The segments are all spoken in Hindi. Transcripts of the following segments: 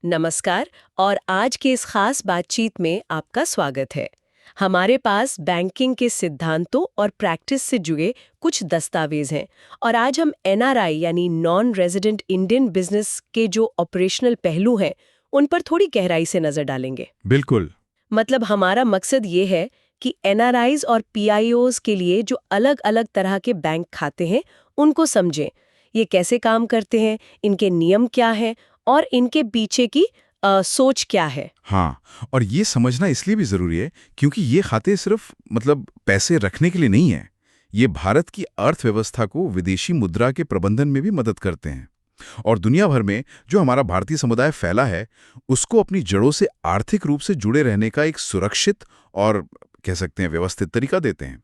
नमस्कार और आज के इस खास बातचीत में आपका स्वागत है। हमारे पास बैंकिंग के सिद्धांतों और प्रैक्टिस से जुड़े कुछ दस्तावेज हैं और आज हम एनआरआई यानी नॉन रेजिडेंट इंडियन बिजनेस के जो ऑपरेशनल पहलू हैं उन पर थोड़ी गहराई से नजर डालेंगे। बिल्कुल। मतलब हमारा मकसद ये है कि एनआरआईज और पीआईओज के लिए जो अलग अलग तरह के बैंक खाते हैं उनको समझें। ये कैसे काम करते हैं, इनके नियम क्या हैं और इनके पीछे की सोच क्या है। हाँ, और ये समझना इसलिए भी ज़रूरी है क्योंकि ये खाते सिर्फ पैसे रखने के लिए नहीं है। ये भारत की अर्थव्यवस्था को विदेशी मुद्रा के प्रबंधन में भी मदद करते हैं और दुनिया भर में जो हमारा भारतीय समुदाय फैला है उसको अपनी जड़ों से आर्थिक रूप से जुड़े रहने का एक सुरक्षित और कह सकते हैं व्यवस्थित तरीका देते हैं।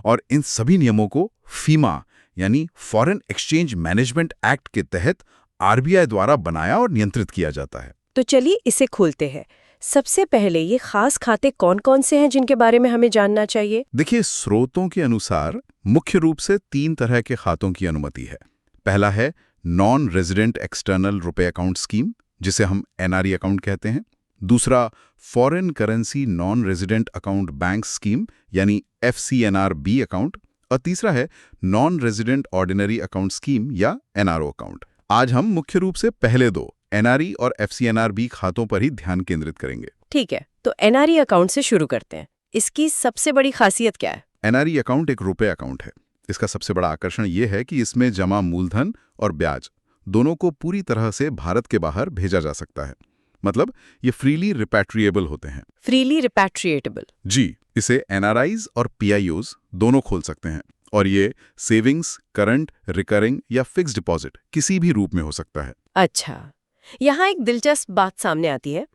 और इन सभी नियमों को फीमा यानी फॉरेन एक्सचेंज मैनेजमेंट एक्ट के तहत आरबीआई द्वारा बनाया और नियंत्रित किया जाता है। तो चलिए इसे खोलते हैं। सबसे पहले ये खास खाते कौन-कौन से हैं जिनके बारे में हमें जानना चाहिए? देखिए, स्रोतों के अनुसार मुख्य रूप से 3 तरह के खातों की अनुमति है। पहला है नॉन रेजिडेंट एक्सटर्नल रुपए अकाउंट स्कीम, जिसे हम एनआरई अकाउंट कहते हैं। दूसरा foreign currency non resident account bank scheme यानी एफसीएनआरबी अकाउंट। और तीसरा है non resident ordinary account scheme या एनआरओ अकाउंट। आज हम मुख्य रूप से पहले दो एनआरई और एफसीएनआरबी खातों पर ही ध्यान केंद्रित करेंगे। ठीक है, तो एनआरई अकाउंट से शुरू करते हैं। इसकी सबसे बड़ी खासियत क्या है? एनआरई अकाउंट एक रुपए अकाउंट है। इसका सबसे बड़ा आकर्षण ये है कि इसमें जमा मूलधन और ब्याज दोनों को पूरी तरह से भारत के बाहर भेजा जा सकता है। मतलब ये फ्रीली रिपैट्रिएबल होते हैं। फ्रीली रिपैट्रिएटेबल? जी, इसे एनआरआईज और पीआईओज दोनों खोल सकते हैं और ये सेविंग्स, करंट, रिकरिंग या फिक्स्ड डिपॉजिट किसी भी रूप में हो सकता है। अच्छा, यहाँ एक दिलचस्प बात सामने आती है।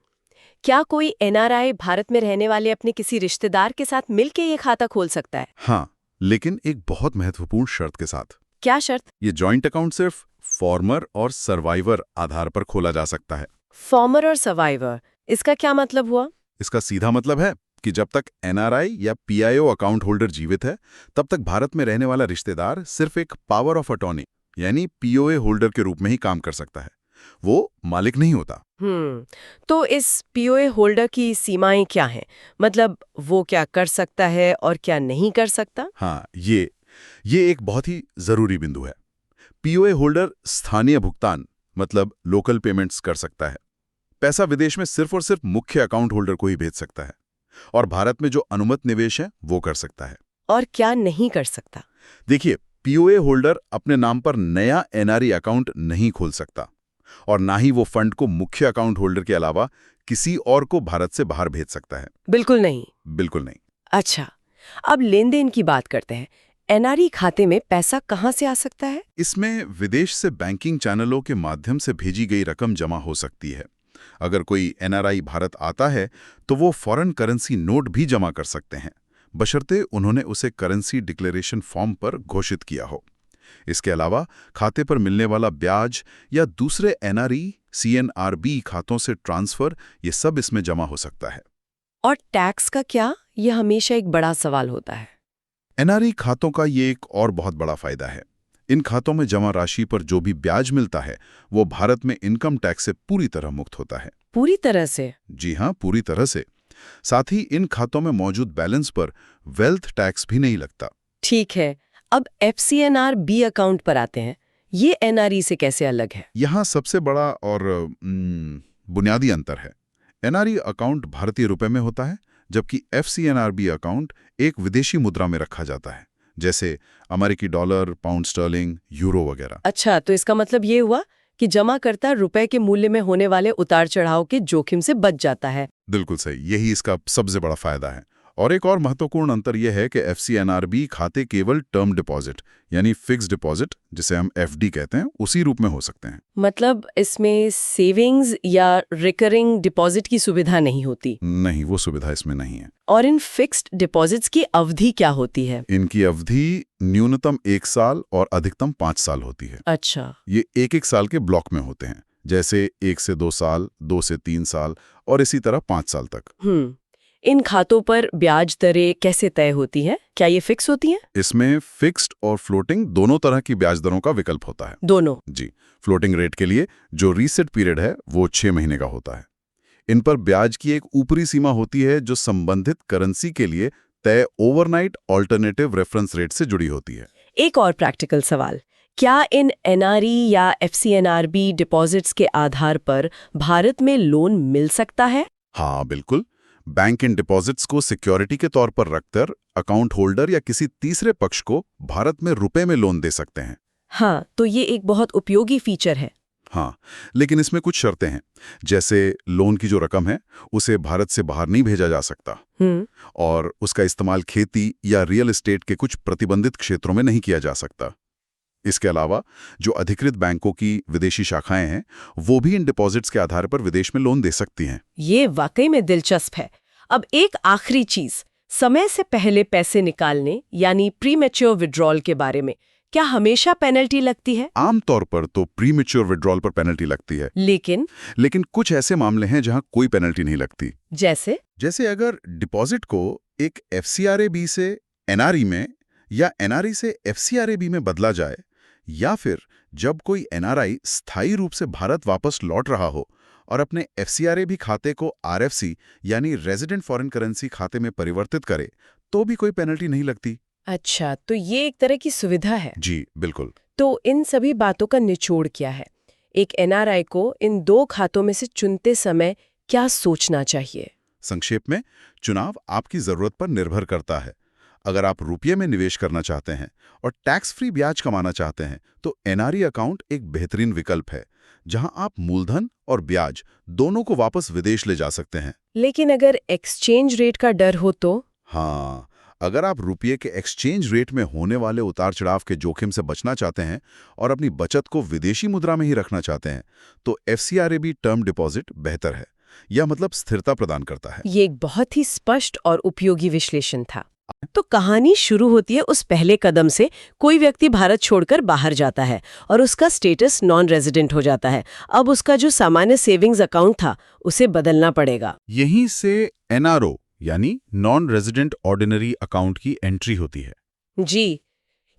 क्या कोई एनआरआई भारत में रहने वाले अपने किसी रिश्तेदार के साथ मिलकर ये खाता खोल सकता है? हाँ, लेकिन एक बहुत महत्वपूर्ण शर्त के साथ। क्या शर्त? ये जॉइंट अकाउंट सिर्फ फॉर्मर और सर्वाइवर आधार पर खोला जा सकता है। फॉर्मर और सर्वाइवर, इसका क्या मतलब हुआ? इसका सीधा मतलब है कि जब तक एनआरआई या पीआईओ अकाउंट होल्डर जीवित है, तब तक भारत में रहने वाला रिश्तेदार सिर्फ एक पावर ऑफ अटॉर्नी यानी पीओए होल्डर के रूप में ही काम कर सकता है। वो मालिक नहीं होता। तो इस पीओए होल्डर की सीमाएं क्या हैं? मतलब वो क्या कर सकता है और क्या नहीं कर सकता? हाँ, ये एक बहुत ही जरूरी बिंदु है। पीओए होल्डर स्थानीय भुगतान मतलब लोकल पेमेंट्स कर सकता है। पैसा विदेश में सिर्फ और सिर्फ मुख्य अकाउंट होल्डर को ही भेज सकता है और भारत में जो अनुमत निवेश है वो कर सकता है। और क्या नहीं कर सकता? देखिए, पीओए होल्डर अपने नाम पर नया एनआरई अकाउंट नहीं खोल सकता और ना ही वो फंड को मुख्य अकाउंट होल्डर के अलावा किसी और को भारत से बाहर भेज सकता है। बिल्कुल नहीं? बिल्कुल नहीं। अच्छा, अब लेन देन की बात करते हैं। एनआरई खाते में पैसा कहाँ से आ सकता है? इसमें विदेश से बैंकिंग चैनलों के माध्यम से भेजी गई रकम जमा हो सकती है। अगर कोई एनआरआई भारत आता है तो वो फॉरेन करेंसी नोट भी जमा कर सकते हैं, बशर्ते उन्होंने उसे करेंसी डिक्लेरेशन फॉर्म पर घोषित किया हो। इसके अलावा खाते पर मिलने वाला ब्याज या दूसरे एनआरई सीएनआरबी खातों से ट्रांसफर, ये सब इसमें जमा हो सकता है। और टैक्स का क्या? यह हमेशा एक बड़ा सवाल होता है। एनआरई खातों का ये एक और बहुत बड़ा फायदा है। इन खातों में जमा राशि पर जो भी ब्याज मिलता है वो भारत में इनकम टैक्स से पूरी तरह मुक्त होता है। पूरी तरह से? जी हाँ, पूरी तरह से। साथ ही इन खातों में मौजूद बैलेंस पर वेल्थ टैक्स भी नहीं लगता। ठीक है, अब एफसीएनआरबी अकाउंट पर आते हैं। ये एनआरई से कैसे अलग है? यहाँ सबसे बड़ा और बुनियादी अंतर है। एनआरई अकाउंट भारतीय रुपए में होता है, जबकि एफसीएनआरबी अकाउंट एक विदेशी मुद्रा में रखा जाता है, जैसे अमेरिकी डॉलर, पाउंड स्टर्लिंग, यूरो वगैरह। अच्छा, तो इसका मतलब ये हुआ कि जमाकर्ता रुपए के मूल्य में होने वाले उतार चढ़ाव के जोखिम से बच जाता है। बिल्कुल सही, यही इसका सबसे बड़ा फायदा है। और एक और महत्वपूर्ण अंतर यह है कि एफसीएनआरबी खाते केवल टर्म डिपॉजिट यानी फिक्स्ड डिपॉजिट, जिसे हम एफडी कहते हैं, उसी रूप में हो सकते हैं। मतलब इसमें सेविंग्स या रिकरिंग डिपॉजिट की सुविधा नहीं होती? नहीं, वो सुविधा इसमें नहीं है। और इन फिक्स्ड डिपॉजिट्स की अवधि क्या होती है? इनकी अवधि न्यूनतम 1 साल और अधिकतम 5 साल होती है। अच्छा, ये एक साल के ब्लॉक में होते हैं, जैसे 1 से 2 साल, 2 से 3 साल और इसी तरह 5 साल तक। इन खातों पर ब्याज दरें कैसे तय होती हैं? क्या ये फिक्स होती हैं? इसमें फिक्स्ड और फ्लोटिंग दोनों तरह की ब्याज दरों का विकल्प होता है। दोनों? जी, फ्लोटिंग रेट के लिए जो रीसेट पीरियड है वो 6 महीने का होता है। इन पर ब्याज की एक ऊपरी सीमा होती है जो संबंधित करेंसी के लिए तय ओवरनाइट ऑल्टरनेटिव रेफरेंस रेट से जुड़ी होती है। एक और प्रैक्टिकल सवाल, क्या इन एनआरई या एफसीएनआरबी डिपॉजिट्स के आधार पर भारत में लोन मिल सकता है? हाँ, बिल्कुल। बैंक इन डिपॉजिट्स को सिक्योरिटी के तौर पर रखकर अकाउंट होल्डर या किसी तीसरे पक्ष को भारत में रुपए में लोन दे सकते हैं। हाँ, तो ये एक बहुत उपयोगी फीचर है। हाँ, लेकिन इसमें कुछ शर्तें हैं। जैसे लोन की जो रकम है उसे भारत से बाहर नहीं भेजा जा सकता और उसका इस्तेमाल खेती या रियल एस्टेट के कुछ प्रतिबंधित क्षेत्रों में नहीं किया जा सकता। इसके अलावा जो अधिकृत बैंकों की विदेशी शाखाएं हैं वो भी इन डिपॉजिट्स के आधार पर विदेश में लोन दे सकती हैं। ये वाकई में दिलचस्प है। अब एक आखिरी चीज, समय से पहले पैसे निकालने यानी प्रीमैच्योर विड्रॉल के बारे में क्या हमेशा पेनल्टी लगती है? आमतौर पर तो प्रीमैच्योर विड्रॉल पर पेनल्टी लगती है, लेकिन कुछ ऐसे मामले हैं जहां कोई पेनल्टी नहीं लगती। जैसे अगर डिपॉजिट को एक एफसीआरए-बी से एनआरई में या एनआरई से एफसीआरए-बी में बदला जाए, या फिर जब कोई एनआरआई स्थायी रूप से भारत वापस लौट रहा हो और अपने एफसीआरए-बी खाते को आरएफसी यानी रेजिडेंट फॉरेन करेंसी खाते में परिवर्तित करे, तो भी कोई पेनल्टी नहीं लगती। अच्छा, तो ये एक तरह की सुविधा है। जी, बिल्कुल। तो इन सभी बातों का निचोड़ क्या है? एक एनआरआई को इन दो खातों में से चुनते समय क्या सोचना चाहिए? संक्षेप में, चुनाव आपकी जरूरत पर निर्भर करता है। अगर आप रुपये में निवेश करना चाहते हैं और टैक्स फ्री ब्याज कमाना चाहते हैं तो एनआरई अकाउंट एक बेहतरीन विकल्प है, जहां आप मूलधन और ब्याज दोनों को वापस विदेश ले जा सकते हैं। लेकिन अगर एक्सचेंज रेट का डर हो तो? हाँ, अगर आप रुपये के एक्सचेंज रेट में होने वाले उतार चढ़ाव के जोखिम से बचना चाहते हैं और अपनी बचत को विदेशी मुद्रा में ही रखना चाहते हैं तो एफसीआरए-बी टर्म डिपॉजिट बेहतर है। यह मतलब स्थिरता प्रदान करता है। ये एक बहुत ही स्पष्ट और उपयोगी विश्लेषण था। तो कहानी शुरू होती है उस पहले कदम से, कोई व्यक्ति भारत छोड़कर बाहर जाता है और उसका स्टेटस नॉन रेजिडेंट हो जाता है। अब उसका जो सामान्य सेविंग्स अकाउंट था उसे बदलना पड़ेगा। यहीं से एनआरओ यानी नॉन रेजिडेंट ऑर्डिनरी अकाउंट की एंट्री होती है। जी,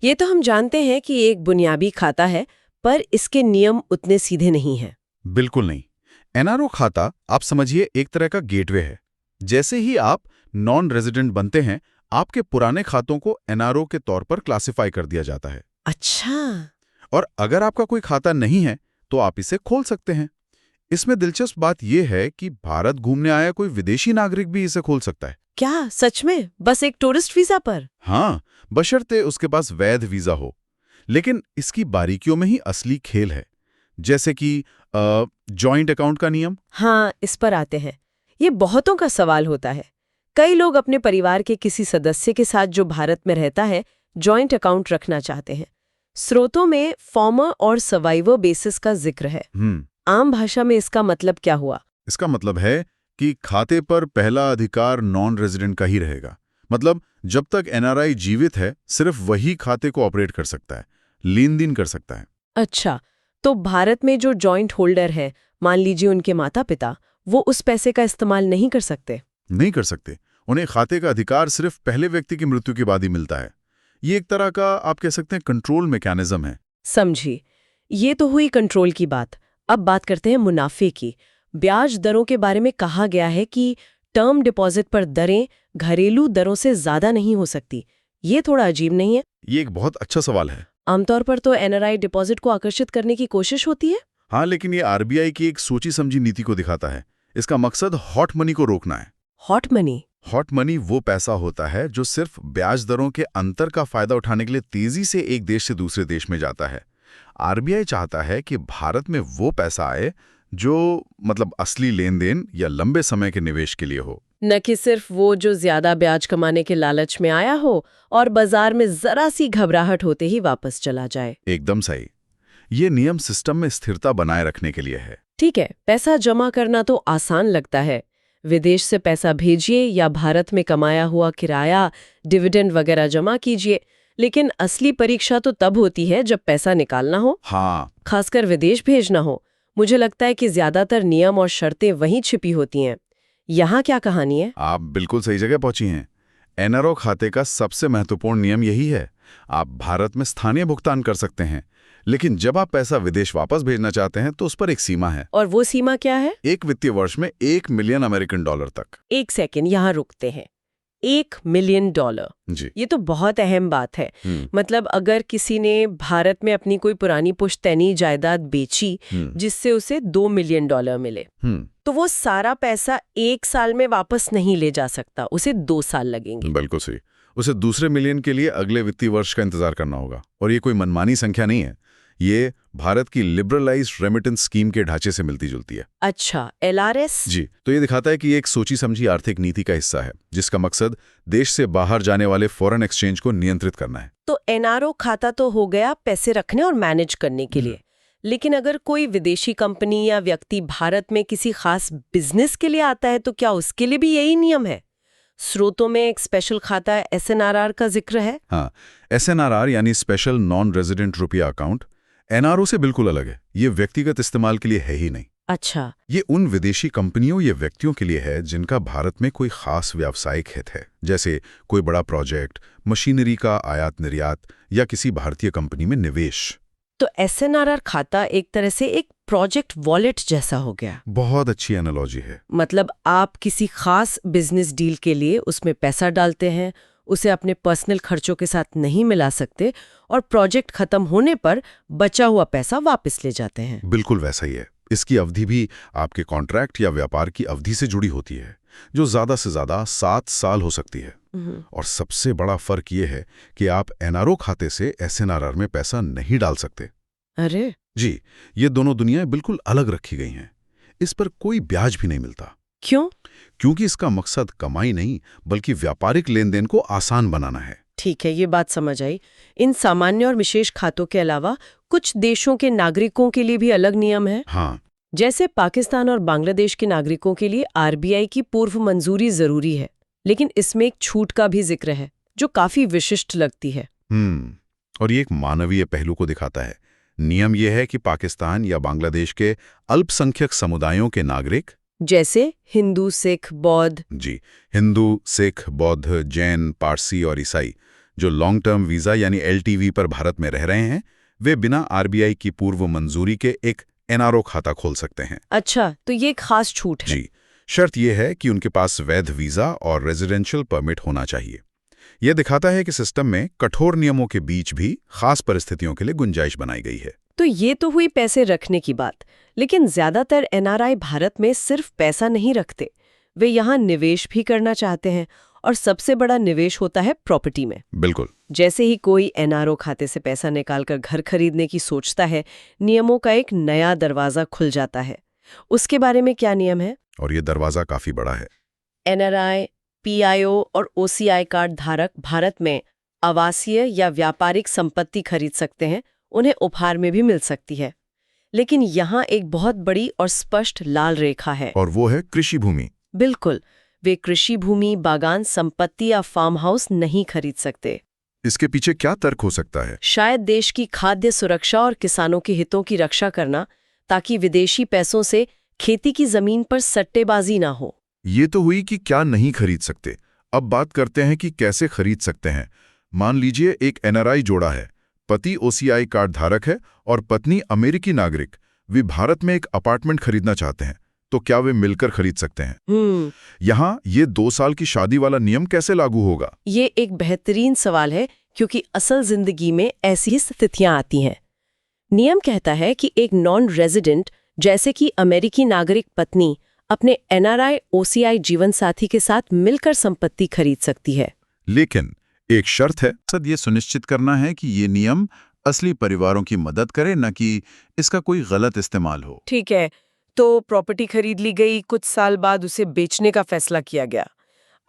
ये तो हम जानते हैं कि एक बुनियादी खाता है, पर इसके नियम उतने सीधे नहीं हैं। बिल्कुल नहीं। एनआरओ खाता आप समझिए एक तरह का गेटवे है। जैसे ही आप नॉन रेजिडेंट बनते हैं, आपके पुराने खातों को एनआरओ के तौर पर क्लासिफाई कर दिया जाता है। अच्छा। और अगर आपका कोई खाता नहीं है तो आप इसे खोल सकते हैं। इसमें दिलचस्प बात यह है कि भारत घूमने आया कोई विदेशी नागरिक भी इसे खोल सकता है। क्या सच में? बस एक टूरिस्ट वीजा पर? हाँ, बशर्ते उसके पास वैध वीजा हो। लेकिन इसकी बारीकियों में ही असली खेल है, जैसे कि जॉइंट अकाउंट का नियम। हाँ, इस पर आते हैं। ये बहुतों का सवाल होता है। कई लोग अपने परिवार के किसी सदस्य के साथ जो भारत में रहता है जॉइंट अकाउंट रखना चाहते हैं। स्रोतों में फॉर्मर और सर्वाइवर बेसिस का जिक्र है। आम भाषा में इसका मतलब क्या हुआ? इसका मतलब है कि खाते पर पहला अधिकार नॉन रेजिडेंट का ही रहेगा। मतलब जब तक एनआरआई जीवित है सिर्फ वही खाते को ऑपरेट कर सकता है, लेन देन कर सकता है। अच्छा, तो भारत में जो जॉइंट होल्डर है, मान लीजिए उनके माता पिता, वो उस पैसे का इस्तेमाल नहीं कर सकते? नहीं कर सकते। उन्हें खाते का अधिकार सिर्फ पहले व्यक्ति की मृत्यु के बाद ही मिलता है। ये एक तरह का आप कह सकते हैं कंट्रोल मैकेनिज्म है। समझी। ये तो हुई कंट्रोल की बात। अब बात करते हैं मुनाफे की। ब्याज दरों के बारे में कहा गया है कि टर्म डिपॉजिट पर दरें घरेलू दरों से ज्यादा नहीं हो सकती। ये थोड़ा अजीब नहीं है? ये एक बहुत अच्छा सवाल है। आमतौर पर तो एनआरआई डिपॉजिट को आकर्षित करने की कोशिश होती है। हाँ, लेकिन ये आरबीआई की एक सोची समझी नीति को दिखाता है। इसका मकसद हॉट मनी को रोकना है। Hot money? हॉट मनी वो पैसा होता है जो सिर्फ ब्याज दरों के अंतर का फायदा उठाने के लिए तेजी से एक देश से दूसरे देश में जाता है। आरबीआई चाहता है कि भारत में वो पैसा आए जो मतलब असली लेन देन या लंबे समय के निवेश के लिए हो, न कि सिर्फ वो जो ज्यादा ब्याज कमाने के लालच में आया हो और बाजार में जरा सी घबराहट होते ही वापस चला जाए। एकदम सही। ये नियम सिस्टम में स्थिरता बनाए रखने के लिए है। ठीक है, पैसा जमा करना तो आसान लगता है। विदेश से पैसा भेजिए या भारत में कमाया हुआ किराया, डिविडेंड वगैरह जमा कीजिए। लेकिन असली परीक्षा तो तब होती है जब पैसा निकालना हो। हाँ, खासकर विदेश भेजना हो। मुझे लगता है कि ज्यादातर नियम और शर्तें वहीं छिपी होती हैं। यहाँ क्या कहानी है? आप बिल्कुल सही जगह पहुंची हैं। एनआरओ खाते का सबसे महत्वपूर्ण नियम यही है। आप भारत में स्थानीय भुगतान कर सकते हैं, लेकिन जब आप पैसा विदेश वापस भेजना चाहते हैं तो उस पर एक सीमा है। और वो सीमा क्या है? एक वित्तीय वर्ष में 1 मिलियन अमेरिकन डॉलर तक। एक सेकेंड, यहाँ रुकते हैं। $1 मिलियन। जी। ये तो बहुत अहम बात है। मतलब अगर किसी ने भारत में अपनी कोई पुरानी पुश्तैनी जायदाद बेची जिससे उसे $2 मिलियन मिले, तो वो सारा पैसा 1 साल में वापस नहीं ले जा सकता, उसे 2 साल लगेंगे। बिल्कुल सही। उसे दूसरे मिलियन के लिए अगले वित्तीय वर्ष का इंतजार करना होगा। और ये कोई मनमानी संख्या नहीं है, ये भारत की लिबरलाइज्ड रेमिटेंस स्कीम के ढांचे से मिलती जुलती है। अच्छा, LRS? जी, तो ये दिखाता है कि ये एक सोची समझी आर्थिक नीति का हिस्सा है, जिसका मकसद देश से बाहर जाने वाले फॉरेन एक्सचेंज को नियंत्रित करना है। तो एनआरओ खाता तो हो गया पैसे रखने और मैनेज करने के लिए, लेकिन अगर कोई विदेशी कंपनी या व्यक्ति भारत में किसी खास बिजनेस के लिए आता है तो क्या उसके लिए भी यही नियम है? स्रोतों में एक स्पेशल खाता SNRR का जिक्र है। हाँ, SNRR यानी स्पेशल नॉन रेजिडेंट रुपया अकाउंट एनआरओ से बिल्कुल अलग है। ये व्यक्तिगत इस्तेमाल के लिए है ही नहीं। अच्छा। ये उन विदेशी कंपनियों या व्यक्तियों के लिए है जिनका भारत में कोई खास व्यावसायिक हित है, जैसे कोई बड़ा प्रोजेक्ट, मशीनरी का आयात निर्यात या किसी भारतीय कंपनी में निवेश। तो SNRR खाता एक तरह से एक प्रोजेक्ट वॉलेट जैसा हो गया। बहुत अच्छी एनालॉजी है। मतलब आप किसी खास बिजनेस डील के लिए उसमें पैसा डालते हैं, उसे अपने पर्सनल खर्चों के साथ नहीं मिला सकते और प्रोजेक्ट खत्म होने पर बचा हुआ पैसा वापस ले जाते हैं। बिल्कुल वैसा ही है। इसकी अवधि भी आपके कॉन्ट्रैक्ट या व्यापार की अवधि से जुड़ी होती है, जो ज्यादा से ज्यादा 7 साल हो सकती है। और सबसे बड़ा फर्क ये है कि आप एनआरओ खाते से SNRR में पैसा नहीं डाल सकते। अरे जी, ये दोनों दुनियाएं बिल्कुल अलग रखी गई हैं। इस पर कोई ब्याज भी नहीं मिलता। क्यों? क्योंकि इसका मकसद कमाई नहीं, बल्कि व्यापारिक लेन देन को आसान बनाना है। ठीक है, ये बात समझ आई। इन सामान्य और विशेष खातों के अलावा कुछ देशों के नागरिकों के लिए भी अलग नियम है। हाँ, जैसे पाकिस्तान और बांग्लादेश के नागरिकों के लिए RBI की पूर्व मंजूरी जरूरी है, लेकिन इसमें एक छूट का भी जिक्र है जो काफी विशिष्ट लगती है। और ये एक मानवीय पहलू को दिखाता है। नियम यह है कि पाकिस्तान या बांग्लादेश के अल्पसंख्यक समुदायों के नागरिक, जैसे हिंदू, सिख, बौद्ध, जी, हिंदू, सिख, बौद्ध, जैन, पारसी और ईसाई, जो लॉन्ग टर्म वीजा यानी LTV पर भारत में रह रहे हैं, वे बिना RBI की पूर्व मंजूरी के एक एनआरओ खाता खोल सकते हैं। अच्छा, तो ये एक खास छूट है। जी, शर्त यह है कि उनके पास वैध वीजा और रेजिडेंशियल परमिट होना चाहिए। यह दिखाता है कि सिस्टम में कठोर नियमों के बीच भी खास परिस्थितियों के लिए गुंजाइश बनाई गई है। तो ये तो हुई पैसे रखने की बात, लेकिन ज्यादातर NRI भारत में सिर्फ पैसा नहीं रखते, वे यहाँ निवेश भी करना चाहते हैं, और सबसे बड़ा निवेश होता है प्रॉपर्टी में। बिल्कुल। जैसे ही कोई एनआरओ खाते से पैसा निकालकर घर खरीदने की सोचता है, नियमों का एक नया दरवाजा खुल जाता है। उसके बारे में क्या नियम है? और ये दरवाजा काफी बड़ा है। NRI, PIO और OCI कार्ड धारक भारत में आवासीय या व्यापारिक संपत्ति खरीद सकते हैं, उन्हें उपहार में भी मिल सकती है। लेकिन यहाँ एक बहुत बड़ी और स्पष्ट लाल रेखा है, और वो है कृषि भूमि। बिल्कुल, वे कृषि भूमि, बागान संपत्ति या फार्म हाउस नहीं खरीद सकते। इसके पीछे क्या तर्क हो सकता है? शायद देश की खाद्य सुरक्षा और किसानों के हितों की रक्षा करना, ताकि विदेशी पैसों से खेती की जमीन पर सट्टेबाजी ना हो। ये तो हुई कि क्या नहीं खरीद सकते। अब बात करते हैं कि कैसे खरीद सकते हैं। मान लीजिए एक NRI जोड़ा है, पति OCI कार्ड धारक है और पत्नी अमेरिकी नागरिक। वे भारत में एक अपार्टमेंट खरीदना चाहते हैं, तो क्या वे मिलकर खरीद सकते हैं? यहाँ ये 2 साल की शादी वाला नियम कैसे लागू होगा? ये एक बेहतरीन सवाल है, क्योंकि असल जिंदगी में ऐसी ही स्थितियां आती हैं। नियम कहता है कि एक नॉन रेजिडेंट, जैसे कि अमेरिकी नागरिक पत्नी, अपने NRI OCI जीवन साथी के साथ मिलकर संपत्ति खरीद सकती है। लेकिन एक शर्त है, मकसद ये सुनिश्चित करना है कि ये नियम असली परिवारों की मदद करे, न कि इसका कोई गलत इस्तेमाल हो। ठीक है, तो प्रॉपर्टी खरीद ली गई, कुछ साल बाद उसे बेचने का फैसला किया गया।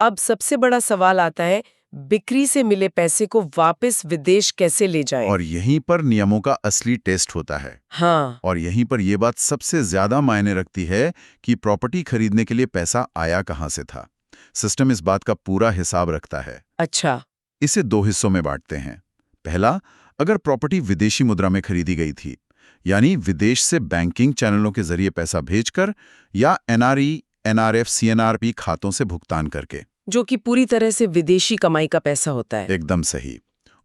अब सबसे बड़ा सवाल आता है, बिक्री से मिले पैसे को वापस विदेश कैसे ले जाएं? और यहीं पर नियमों का असली टेस्ट होता है। हाँ, और यहीं पर यह बात सबसे ज्यादा मायने रखती है कि प्रॉपर्टी खरीदने के लिए पैसा आया कहां से था। सिस्टम इस बात का पूरा हिसाब रखता है। अच्छा। इसे 2 हिस्सों में बांटते हैं। पहला, अगर प्रॉपर्टी विदेशी मुद्रा में खरीदी गई थी, यानी विदेश से बैंकिंग चैनलों के जरिए पैसा भेजकर या NRI NRF CNRP खातों से भुगतान करके। जो कि पूरी तरह से विदेशी कमाई का पैसा होता है। एकदम सही।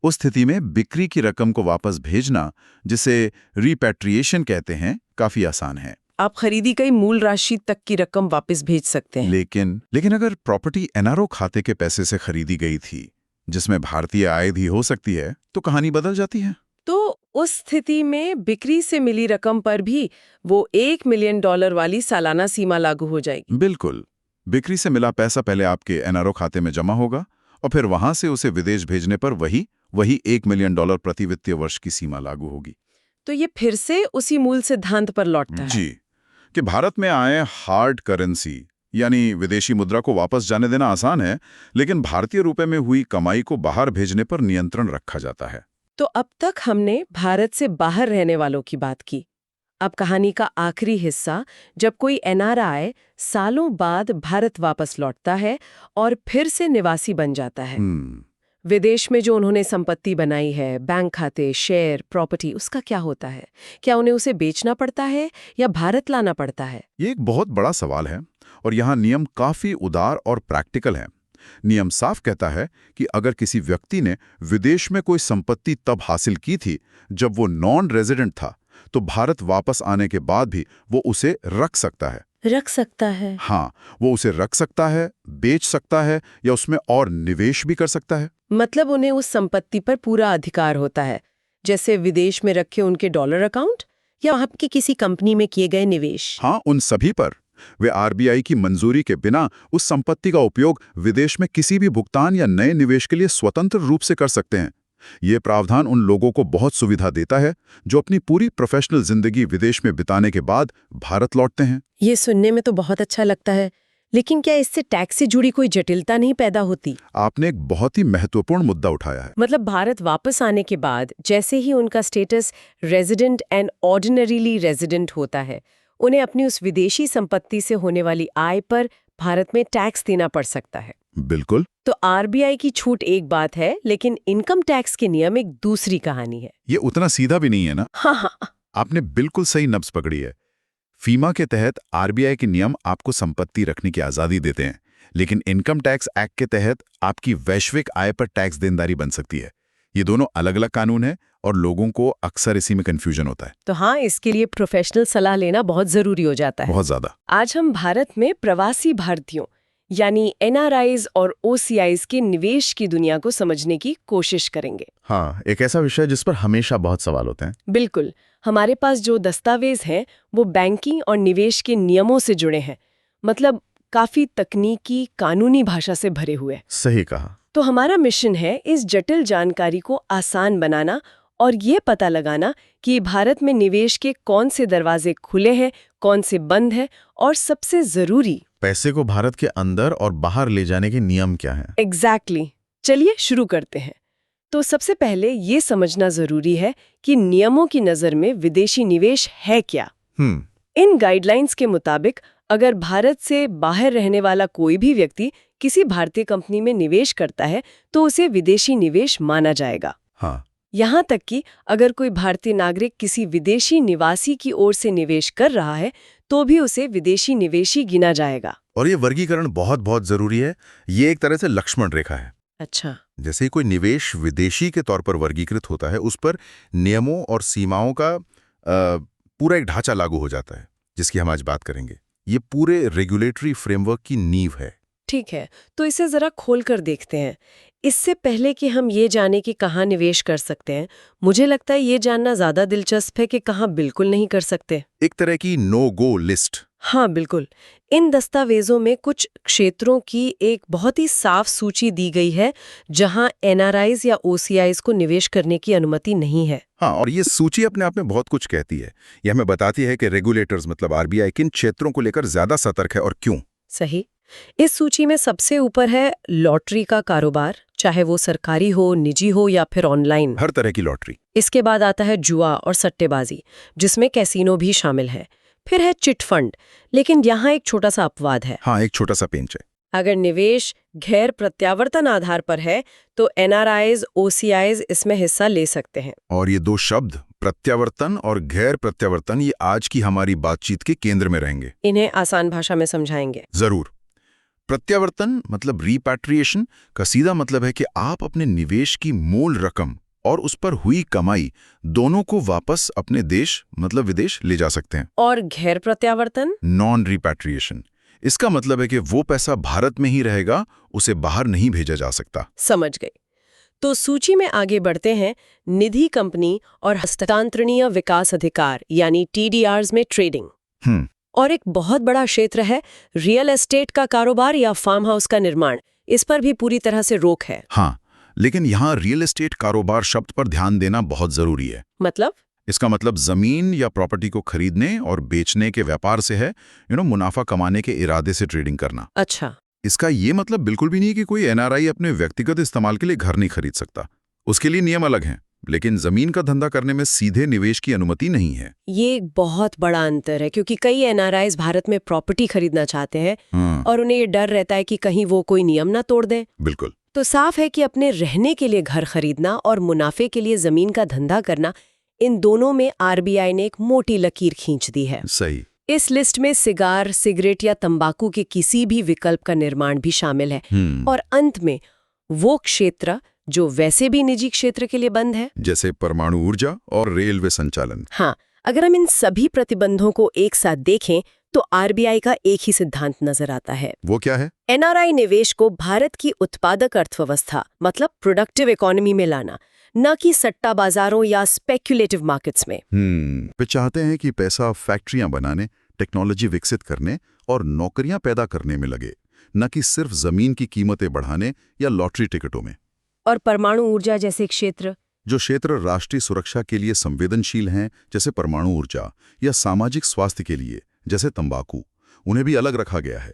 उस स्थिति में बिक्री की रकम को वापस भेजना, जिसे रिपैट्रिएशन कहते हैं, काफी आसान है। आप खरीदी गई मूल राशि तक की रकम वापस भेज सकते हैं। लेकिन अगर प्रॉपर्टी NRO खाते के पैसे से खरीदी गई थी, जिसमें भारतीय आय भी हो सकती है, तो कहानी बदल जाती है। तो उस स्थिति में बिक्री से मिली रकम पर भी वो $1 मिलियन वाली सालाना सीमा लागू हो जाएगी। बिल्कुल। बिक्री से मिला पैसा पहले आपके NRO खाते में जमा होगा और फिर वहां से उसे विदेश भेजने पर वही $1 मिलियन प्रति वित्तीय वर्ष की सीमा लागू होगी। तो ये फिर से उसी मूल सिद्धांत पर लौटता है। जी, कि भारत में आए हार्ड करेंसी यानी विदेशी मुद्रा को वापस जाने देना आसान है, लेकिन भारतीय रुपए में हुई कमाई को बाहर भेजने पर नियंत्रण रखा जाता है। तो अब तक हमने भारत से बाहर रहने वालों की बात की। अब कहानी का आखिरी हिस्सा, जब कोई NRI सालों बाद भारत वापस लौटता है और फिर से निवासी बन जाता है। विदेश में जो उन्होंने संपत्ति बनाई है, बैंक खाते, शेयर, प्रॉपर्टी, उसका क्या होता है? क्या उन्हें उसे बेचना पड़ता है या भारत लाना पड़ता है? ये एक बहुत बड़ा सवाल है और यहाँ नियम काफी उदार और प्रैक्टिकल है। नियम साफ कहता है कि अगर किसी व्यक्ति ने विदेश में कोई संपत्ति तब हासिल की थी जब वो नॉन रेजिडेंट था, तो भारत वापस आने के बाद भी वो उसे रख सकता है। रख सकता है? हाँ, वो उसे रख सकता है, बेच सकता है या उसमें और निवेश भी कर सकता है। मतलब उन्हें उस संपत्ति पर पूरा अधिकार होता है, जैसे विदेश में रखे उनके डॉलर अकाउंट या वहां की किसी कंपनी में किए गए निवेश। हाँ, उन सभी पर। वे RBI की मंजूरी के बिना उस संपत्ति का उपयोग विदेश में किसी भी भुगतान या नए निवेश के लिए स्वतंत्र रूप से कर सकते हैं। ये प्रावधान उन लोगों को बहुत सुविधा देता है जो अपनी पूरी प्रोफेशनल जिंदगी विदेश में बिताने के बाद भारत लौटते हैं। ये सुनने में तो बहुत अच्छा लगता है, लेकिन क्या इससे टैक्स से जुड़ी कोई जटिलता नहीं पैदा होती? आपने एक बहुत ही महत्वपूर्ण मुद्दा उठाया है। मतलब भारत वापस आने के बाद जैसे ही उनका status resident and ordinarily resident होता है, उन्हें अपनी उस विदेशी संपत्ति से होने वाली आय पर भारत में टैक्स देना पड़ सकता है। बिल्कुल। तो RBI की छूट एक बात है, लेकिन इनकम टैक्स के नियम एक दूसरी कहानी है। ये उतना सीधा भी नहीं है ना? हाँ। आपने बिल्कुल सही नब्ज पकड़ी है। फीमा के तहत RBI के नियम आपको संपत्ति रखने की आज़ादी देते हैं, लेकिन इनकम टैक्स एक्ट के तहत आपकी वैश्विक आय पर टैक्स देनदारी बन सकती है। ये दोनों अलग अलग कानून हैं और लोगों को अक्सर इसी में कंफ्यूजन होता है। तो हाँ, इसके लिए प्रोफेशनल सलाह लेना बहुत जरूरी हो जाता है। बहुत ज्यादा। आज हम भारत में प्रवासी भारतीयों यानी NRIs और OCIs के निवेश की दुनिया को समझने की कोशिश करेंगे। हाँ, एक ऐसा विषय जिस पर हमेशा बहुत सवाल होते हैं। बिल्कुल। हमारे पास जो दस्तावेज हैं वो बैंकिंग और निवेश के नियमों से जुड़े हैं, मतलब काफी तकनीकी कानूनी भाषा से भरे हुए। सही कहा। तो हमारा मिशन है इस जटिल जानकारी को आसान बनाना और ये पता लगाना कि भारत में निवेश के कौन से दरवाजे खुले हैं, कौन से बंद हैं और सबसे जरूरी, पैसे को भारत के अंदर और बाहर ले जाने के नियम क्या हैं? एग्जैक्टली। चलिए शुरू करते हैं। तो सबसे पहले ये समझना जरूरी है कि नियमों की नज़र में विदेशी निवेश है क्या। इन गाइडलाइंस के मुताबिक अगर भारत से बाहर रहने वाला कोई भी व्यक्ति किसी भारतीय कंपनी में निवेश करता है तो उसे विदेशी निवेश माना जाएगा। हाँ। यहाँ तक कि अगर कोई भारतीय नागरिक किसी विदेशी निवासी की ओर से निवेश कर रहा है तो भी उसे विदेशी निवेशी गिना जाएगा। और ये वर्गीकरण बहुत बहुत जरूरी है। ये एक तरह से लक्ष्मण रेखा है। अच्छा। जैसे ही कोई निवेश विदेशी के तौर पर वर्गीकृत होता है, उस पर नियमों और सीमाओं का पूरा एक ढांचा लागू हो जाता है, जिसकी हम आज बात करेंगे। ये पूरे रेगुलेटरी फ्रेमवर्क की नींव है। ठीक है, तो इसे जरा खोल कर देखते हैं। इससे पहले कि हम ये जाने कि कहाँ निवेश कर सकते हैं, मुझे लगता है ये जानना ज्यादा दिलचस्प है कि कहाँ बिल्कुल नहीं कर सकते। एक तरह की नो गो लिस्ट। हाँ बिल्कुल। इन दस्तावेजों में कुछ क्षेत्रों की एक बहुत ही साफ सूची दी गई है जहां NRIs या OCIs को निवेश करने की अनुमति नहीं है। हाँ, और ये सूची अपने आप में बहुत कुछ कहती है। यह हमें बताती है कि रेगुलेटर्स मतलब RBI किन क्षेत्रों को लेकर ज्यादा सतर्क है और क्यों। सही। इस सूची में सबसे ऊपर है लॉटरी का कारोबार, चाहे वो सरकारी हो, निजी हो या फिर ऑनलाइन। हर तरह की लॉटरी। इसके बाद आता है जुआ और सट्टेबाजी, जिसमें कैसीनो भी शामिल है। फिर है चिट फंड, लेकिन यहाँ एक छोटा सा अपवाद है। हाँ, एक छोटा सा पेंच है। अगर निवेश गैर प्रत्यावर्तन आधार पर है तो NRIs, OCIs इसमें हिस्सा ले सकते हैं। और ये दो शब्द प्रत्यावर्तन और गैर प्रत्यावर्तन ये आज की हमारी बातचीत के केंद्र में रहेंगे। इन्हें आसान भाषा में समझाएंगे। जरूर। प्रत्यावर्तन मतलब रिपैट्रिएशन का सीधा मतलब है कि आप अपने निवेश की मूल रकम और उस पर हुई कमाई दोनों को वापस अपने देश मतलब विदेश ले जा सकते हैं। और गैर प्रत्यावर्तन? नॉन रिपैट्रिएशन, इसका मतलब है कि वो पैसा भारत में ही रहेगा, उसे बाहर नहीं भेजा जा सकता। समझ गई। तो सूची में आगे बढ़ते हैं। निधि कंपनी और हस्तांतरणीय विकास अधिकार यानी TDRs में ट्रेडिंग। और एक बहुत बड़ा क्षेत्र है रियल एस्टेट का कारोबार या फार्म हाउस का निर्माण। इस पर भी पूरी तरह से रोक है। हाँ, लेकिन यहाँ रियल एस्टेट कारोबार शब्द पर ध्यान देना बहुत जरूरी है। मतलब? इसका मतलब जमीन या प्रॉपर्टी को खरीदने और बेचने के व्यापार से है, मुनाफा कमाने के इरादे से ट्रेडिंग करना। अच्छा। इसका ये मतलब बिल्कुल भी नहीं कि कोई NRI अपने व्यक्तिगत इस्तेमाल के लिए घर नहीं खरीद सकता। उसके लिए नियम अलग हैं, लेकिन जमीन का धंधा करने में सीधे निवेश की अनुमति नहीं है। ये एक बहुत बड़ा अंतर है, क्योंकि कई NRIs भारत में प्रॉपर्टी खरीदना चाहते हैं और उन्हें ये डर रहता है कि कहीं वो कोई नियम ना तोड़ दें। बिल्कुल। तो साफ है कि अपने रहने के लिए घर खरीदना और मुनाफे के लिए जमीन का धंधा करना, इन दोनों में RBI ने एक मोटी लकीर खींच दी है। सही। इस लिस्ट में सिगार, सिगरेट या तंबाकू के किसी भी विकल्प का निर्माण भी शामिल है। और अंत में वो क्षेत्र जो वैसे भी निजी क्षेत्र के लिए बंद है, जैसे परमाणु ऊर्जा और रेलवे संचालन। हाँ, अगर हम इन सभी प्रतिबंधों को एक साथ देखें तो RBI का एक ही सिद्धांत नजर आता है। वो क्या है? NRI निवेश को भारत की उत्पादक अर्थव्यवस्था मतलब प्रोडक्टिव इकोनॉमी में लाना, न कि सट्टा बाजारों या स्पेक्युलेटिव मार्केट्स में। वे चाहते हैं कि पैसा फैक्ट्रियां बनाने, टेक्नोलॉजी विकसित करने और नौकरियां पैदा करने में लगे, न कि सिर्फ जमीन की कीमतें बढ़ाने या लॉटरी टिकटों में। और परमाणु ऊर्जा जैसे क्षेत्र, जो क्षेत्र राष्ट्रीय सुरक्षा के लिए संवेदनशील हैं, जैसे परमाणु ऊर्जा, या सामाजिक स्वास्थ्य के लिए जैसे तंबाकू, उन्हें भी अलग रखा गया है।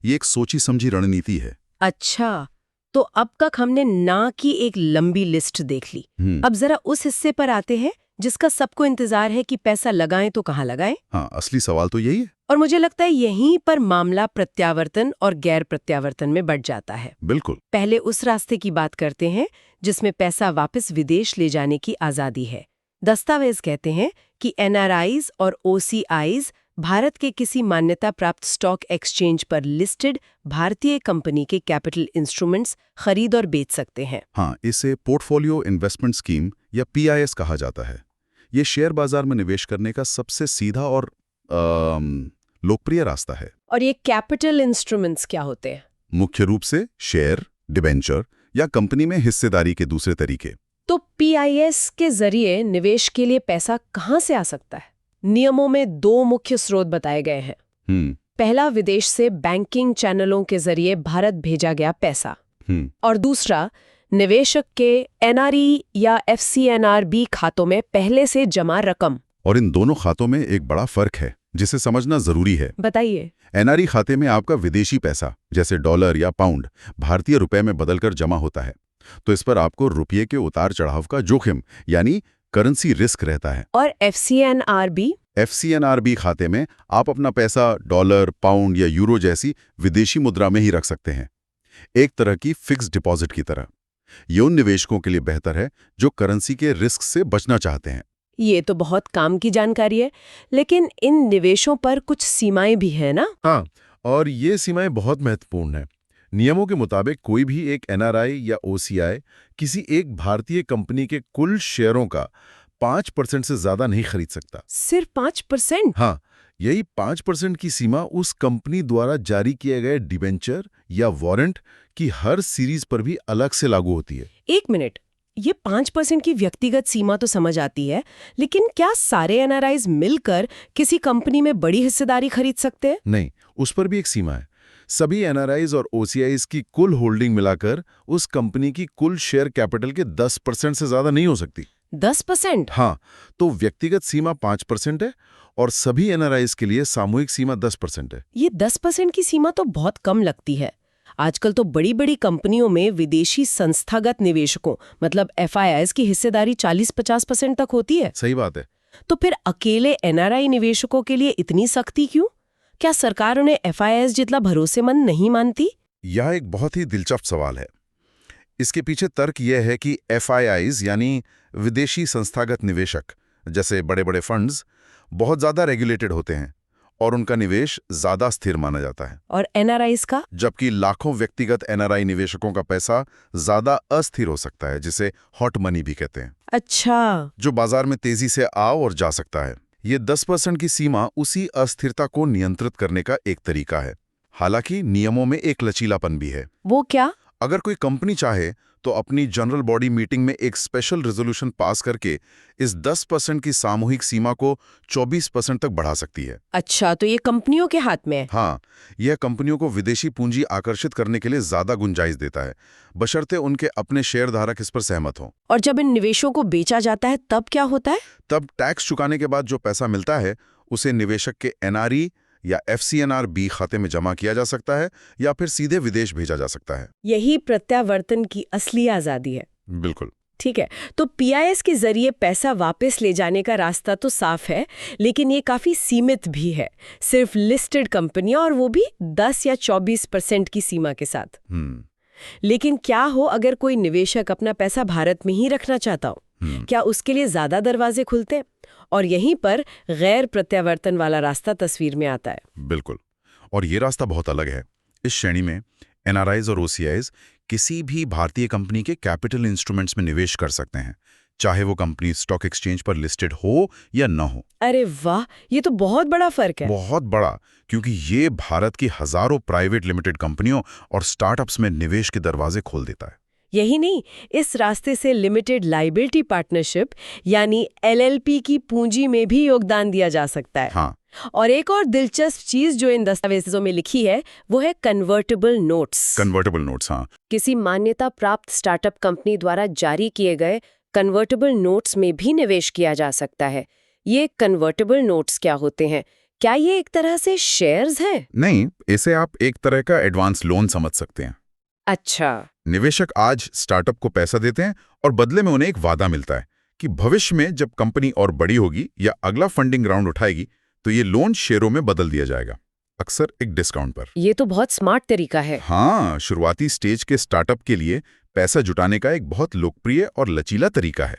ये एक सोची समझी रणनीति है। अच्छा, तो अब तक हमने ना की एक लंबी लिस्ट देख ली। अब जरा उस हिस्से पर आते हैं जिसका सबको इंतजार है कि पैसा लगाएं तो कहाँ लगाएं। हाँ, असली सवाल तो यही है। और मुझे लगता है यहीं पर मामला प्रत्यावर्तन और गैर प्रत्यावर्तन में बढ़ जाता है। बिल्कुल। पहले उस रास्ते की बात करते हैं जिसमें पैसा वापस विदेश ले जाने की आजादी है। दस्तावेज कहते हैं कि NRIs और OCIs भारत के किसी मान्यता प्राप्त स्टॉक एक्सचेंज पर लिस्टेड भारतीय कंपनी के कैपिटल इंस्ट्रूमेंट्स खरीद और बेच सकते हैं। हाँ, इसे पोर्टफोलियो इन्वेस्टमेंट स्कीम या PIS कहा जाता है। ये शेयर बाजार में निवेश करने का सबसे सीधा और लोकप्रिय रास्ता है। और ये कैपिटल इंस्ट्रूमेंट्स क्या होते हैं? मुख्य रूप से शेयर, डिबेंचर या कंपनी में हिस्सेदारी के दूसरे तरीके। तो PIS के जरिए निवेश के लिए पैसा कहाँ से आ सकता है? नियमों में दो मुख्य स्रोत बताए गए हैं। पहला, विदेश से बैंकिंग चैनलों के जरिए भारत भेजा गया पैसा। और दूसरा, निवेशक के NRE या FCNRB खातों में पहले से जमा रकम। और इन दोनों खातों में एक बड़ा फर्क है जिसे समझना जरूरी है। बताइए। NRE खाते में आपका विदेशी पैसा जैसे डॉलर या पाउंड भारतीय रुपए में बदलकर जमा होता है, तो इस पर आपको रुपये के उतार चढ़ाव का जोखिम यानी करेंसी रिस्क रहता है। और FCNRB खाते में आप अपना पैसा डॉलर, पाउंड या यूरो जैसी विदेशी मुद्रा में ही रख सकते हैं, एक तरह की फिक्स्ड डिपॉजिट की तरह। ये उन निवेशकों के लिए बेहतर है जो करेंसी के रिस्क से बचना चाहते हैं। ये तो बहुत काम की जानकारी है, लेकिन इन निवेशों पर कुछ सीमाएं भी है ना? हाँ, और ये सीमाएं बहुत महत्वपूर्ण हैं। नियमों के मुताबिक कोई भी एक NRI या OCI किसी एक भारतीय कंपनी के कुल शेयरों का 5% से ज्यादा नहीं खरीद सकता। सिर्फ 5%? हाँ, यही 5% की सीमा उस कंपनी द्वारा जारी किए गए डिबेंचर या वारंट की हर सीरीज पर भी अलग से लागू होती है। एक मिनट, ये 5% की व्यक्तिगत सीमा तो समझ आती है, लेकिन क्या सारे NRIs मिलकर किसी कंपनी में बड़ी हिस्सेदारी खरीद सकते हैं? नहीं, उस पर भी एक सीमा है। सभी NRIs और OCIs की कुल होल्डिंग मिलाकर उस कंपनी की कुल शेयर कैपिटल के 10% से ज्यादा नहीं हो सकती। 10%? हाँ, तो व्यक्तिगत सीमा 5% है और सभी NRIs के लिए सामूहिक सीमा 10% है। ये 10% की सीमा तो बहुत कम लगती है। आजकल तो बड़ी बड़ी कंपनियों में विदेशी संस्थागत निवेशकों मतलब FIIs की हिस्सेदारी 40-50% तक होती है। सही बात है। तो फिर अकेले NRI निवेशकों के लिए इतनी सख्ती क्यों? क्या सरकार उन्हें FIIs जितना भरोसेमंद नहीं मानती? यह एक बहुत ही दिलचस्प सवाल है। इसके पीछे तर्क यह है कि FIIs यानी विदेशी संस्थागत निवेशक जैसे बड़े बड़े फंड्स, बहुत ज़्यादा रेगुलेटेड होते हैं और उनका निवेश ज़्यादा स्थिर माना जाता है। और एनआरआईज का? जबकि लाखों व्यक्तिगत एनआरआई निवेशकों का पैसा ज़्यादा अस्थिर हो सकता है, जिसे हॉट मनी भी कहते हैं। अच्छा। जो बाजार में तेजी से आ और जा सकता है। ये 10% की सीमा उसी अस्थिरता को नियंत्रित करने का एक तरीका है। हालांकि नियमों में एक लचीलापन भी है। वो क्या? अगर कोई कंपनी चाहे तो अपनी जनरल बॉडी मीटिंग में एक स्पेशल रेजोल्यूशन पास करके इस 10% की सामूहिक सीमा को 24% तक बढ़ा सकती है। अच्छा, तो ये कंपनियों के हाथ में है। हाँ, यह कंपनियों को विदेशी पूंजी आकर्षित करने के लिए ज्यादा गुंजाइश देता है, बशर्ते उनके अपने शेयरधारक इस पर सहमत हों। और जब इन निवेशों को बेचा जाता है तब क्या होता है? तब टैक्स चुकाने के बाद जो पैसा मिलता है उसे निवेशक के एनआरई या एफसीएनआर-बी खाते में जमा किया जा सकता है या फिर सीधे विदेश भेजा जा सकता है। यही प्रत्यावर्तन की असली आजादी है। बिल्कुल। ठीक है, तो पीआईएस के जरिए पैसा वापस ले जाने का रास्ता तो साफ है, लेकिन ये काफी सीमित भी है। सिर्फ लिस्टेड कंपनियां, और वो भी 10 या 24% की सीमा के साथ। लेकिन क्या हो अगर कोई निवेशक अपना पैसा भारत में ही रखना चाहता हो? क्या उसके लिए ज्यादा दरवाजे खुलते हैं? और यहीं पर गैर प्रत्यावर्तन वाला रास्ता तस्वीर में आता है। बिल्कुल, और ये रास्ता बहुत अलग है। इस श्रेणी में एनआरआईज और ओसीआईज किसी भी भारतीय कंपनी के कैपिटल इंस्ट्रूमेंट्स में निवेश कर सकते हैं, चाहे वो कंपनी स्टॉक एक्सचेंज पर लिस्टेड हो या न हो। अरे वाह, ये तो बहुत बड़ा फर्क है। बहुत बड़ा, क्योंकि ये भारत की हजारों प्राइवेट लिमिटेड कंपनियों और स्टार्टअप्स में निवेश के दरवाजे खोल देता है। यही नहीं, इस रास्ते से लिमिटेड लाइबिलिटी पार्टनरशिप यानी एलएलपी की पूंजी में भी योगदान दिया जा सकता है। हाँ। और एक और दिलचस्प चीज जो इन दस्तावेजों में लिखी है वो है कन्वर्टेबल नोट्स। कन्वर्टेबल नोट्स, हाँ। किसी मान्यता प्राप्त स्टार्टअप कंपनी द्वारा जारी किए गए कन्वर्टेबल नोट्स में भी निवेश किया जा सकता है। ये कन्वर्टेबल नोट्स क्या होते हैं? क्या ये एक तरह से शेयर्स हैं? नहीं, इसे आप एक तरह का एडवांस लोन समझ सकते हैं। अच्छा। निवेशक आज स्टार्टअप को पैसा देते हैं और बदले में उन्हें एक वादा मिलता है कि भविष्य में जब कंपनी और बड़ी होगी या अगला फंडिंग राउंड उठाएगी तो ये लोन शेयरों में बदल दिया जाएगा, अक्सर एक डिस्काउंट पर। ये तो बहुत स्मार्ट तरीका है। हाँ, शुरुआती स्टेज के स्टार्टअप के लिए पैसा जुटाने का एक बहुत लोकप्रिय और लचीला तरीका है।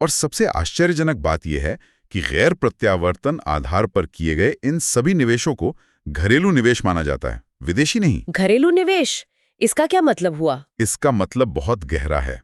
और सबसे आश्चर्यजनक बात यह है कि गैर प्रत्यावर्तन आधार पर किए गए इन सभी निवेशों को घरेलू निवेश माना जाता है, विदेशी नहीं। घरेलू निवेश, इसका क्या मतलब हुआ? इसका मतलब बहुत गहरा है।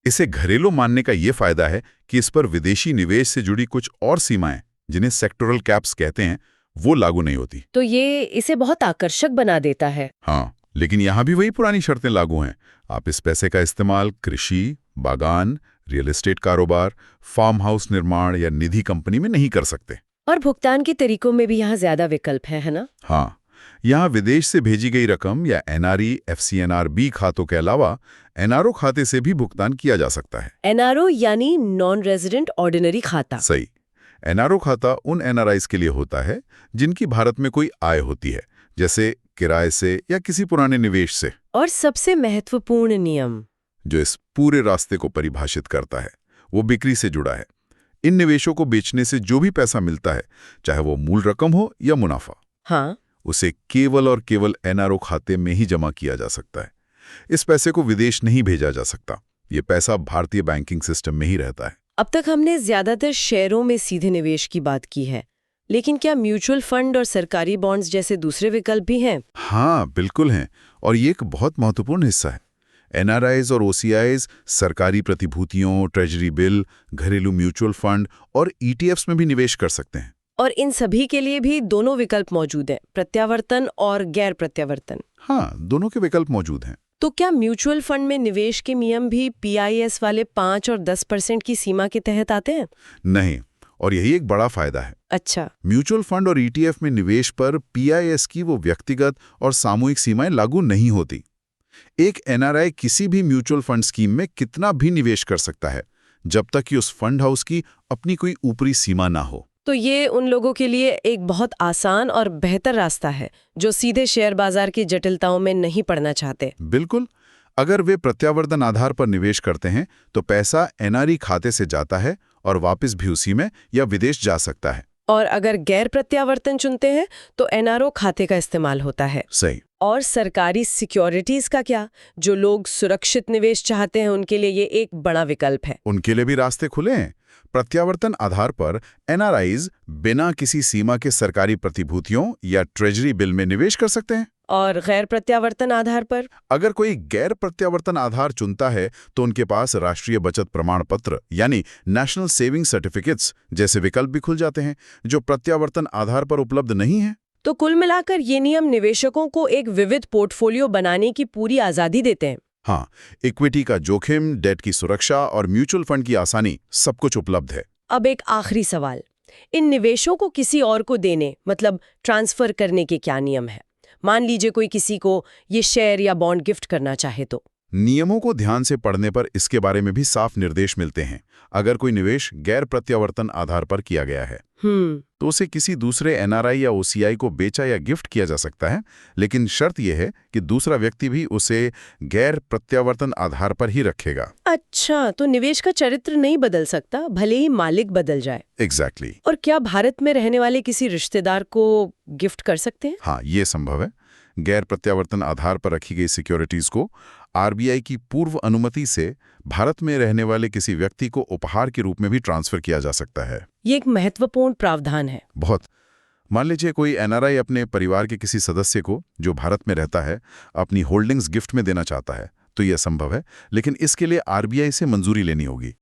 इसे घरेलू मानने का ये फायदा है कि इस पर विदेशी निवेश से जुड़ी कुछ और सीमाएं, जिन्हें सेक्टोरल कैप्स कहते हैं, वो लागू नहीं होती। तो ये इसे बहुत आकर्षक बना देता है। हाँ, लेकिन यहाँ भी वही पुरानी शर्तें लागू हैं। आप इस पैसे का इस्तेमाल कृषि, बागान, रियल एस्टेट कारोबार, फार्म हाउस निर्माण या निधि कंपनी में नहीं कर सकते। और भुगतान के तरीकों में भी यहाँ ज्यादा विकल्प है ना? हाँ, यहाँ विदेश से भेजी गई रकम या एनआरई, एफसीएनआर-बी खातों के अलावा एनआरओ खाते से भी भुगतान किया जा सकता है। एनआरओ यानी नॉन रेजिडेंट ऑर्डिनरी खाता। सही। एनआरओ खाता उन एनआरआईज के लिए होता है जिनकी भारत में कोई आय होती है, जैसे किराए से या किसी पुराने निवेश से। और सबसे महत्वपूर्ण नियम जो इस पूरे रास्ते को परिभाषित करता है वो बिक्री से जुड़ा है। इन निवेशों को बेचने से जो भी पैसा मिलता है, चाहे वो मूल रकम हो या मुनाफा, हाँ, उसे केवल और केवल एनआरओ खाते में ही जमा किया जा सकता है। इस पैसे को विदेश नहीं भेजा जा सकता। ये पैसा भारतीय बैंकिंग सिस्टम में ही रहता है। अब तक हमने ज्यादातर शेयरों में सीधे निवेश की बात की है, लेकिन क्या म्यूचुअल फंड और सरकारी बॉन्ड्स जैसे दूसरे विकल्प भी हैं? हाँ, बिल्कुल हैं, और ये एक बहुत महत्वपूर्ण हिस्सा है। एनआरआईज और ओसीआईज सरकारी प्रतिभूतियों, ट्रेजरी बिल, घरेलू म्यूचुअल फंड और ईटीएफ्स में भी निवेश कर सकते हैं। और इन सभी के लिए भी दोनों विकल्प मौजूद हैं, प्रत्यावर्तन और गैर प्रत्यावर्तन। हाँ, दोनों के विकल्प मौजूद हैं। तो क्या म्यूचुअल फंड में निवेश के नियम भी पीआईएस वाले 5 और 10% की सीमा के तहत आते हैं? नहीं, और यही एक बड़ा फायदा है। अच्छा। म्यूचुअल फंड और ईटीएफ में निवेश पर पीआईएस की वो व्यक्तिगत और सामूहिक सीमाएं लागू नहीं होती। एक एनआरआई किसी भी म्यूचुअल फंड स्कीम में कितना भी निवेश कर सकता है, जब तक कि उस फंड हाउस की अपनी कोई ऊपरी सीमा ना हो। तो ये उन लोगों के लिए एक बहुत आसान और बेहतर रास्ता है जो सीधे शेयर बाजार की जटिलताओं में नहीं पड़ना चाहते। बिल्कुल। अगर वे प्रत्यावर्तन आधार पर निवेश करते हैं तो पैसा एनआरई खाते से जाता है और वापस भी उसी में या विदेश जा सकता है। और अगर गैर प्रत्यावर्तन चुनते हैं तो एनआरओ खाते का इस्तेमाल होता है। सही। और सरकारी सिक्योरिटीज का क्या? जो लोग सुरक्षित निवेश चाहते हैं उनके लिए ये एक बड़ा विकल्प है। उनके लिए भी रास्ते खुले हैं। प्रत्यावर्तन आधार पर एनआरआईज बिना किसी सीमा के सरकारी प्रतिभूतियों या ट्रेजरी बिल में निवेश कर सकते हैं। और गैर प्रत्यावर्तन आधार पर? अगर कोई गैर प्रत्यावर्तन आधार चुनता है तो उनके पास राष्ट्रीय बचत प्रमाण पत्र यानी नेशनल सेविंग सर्टिफिकेट्स जैसे विकल्प भी खुल जाते हैं, जो प्रत्यावर्तन आधार पर उपलब्ध नहीं है। तो कुल मिलाकर ये नियम निवेशकों को एक विविध पोर्टफोलियो बनाने की पूरी आजादी देते हैं। हाँ, इक्विटी का जोखिम, डेट की सुरक्षा और म्यूचुअल फंड की आसानी, सब कुछ उपलब्ध है। अब एक आखिरी सवाल, इन निवेशों को किसी और को देने मतलब ट्रांसफर करने के क्या नियम है? मान लीजिए कोई किसी को ये शेयर या बॉन्ड गिफ्ट करना चाहे तो? नियमों को ध्यान से पढ़ने पर इसके बारे में भी साफ निर्देश मिलते हैं। अगर कोई निवेश गैर प्रत्यावर्तन आधार पर किया गया है तो उसे किसी दूसरे एनआरआई या ओसीआई को बेचा या गिफ्ट किया जा सकता है, लेकिन शर्त यह है कि दूसरा व्यक्ति भी उसे गैर प्रत्यावर्तन आधार पर ही रखेगा। अच्छा, तो निवेश का चरित्र नहीं बदल सकता, भले ही मालिक बदल जाए। एग्जैक्टली। और क्या भारत में रहने वाले किसी रिश्तेदार को गिफ्ट कर सकते हैं? हाँ, ये संभव है। गैर प्रत्यावर्तन आधार पर रखी गई सिक्योरिटीज को आरबीआई की पूर्व अनुमति से भारत में रहने वाले किसी व्यक्ति को उपहार के रूप में भी ट्रांसफर किया जा सकता है। ये एक महत्वपूर्ण प्रावधान है। बहुत। मान लीजिए कोई एनआरआई अपने परिवार के किसी सदस्य को जो भारत में रहता है अपनी होल्डिंग्स गिफ्ट में देना चाहता है, तो यह संभव है, लेकिन इसके लिए आरबीआई से मंजूरी लेनी होगी।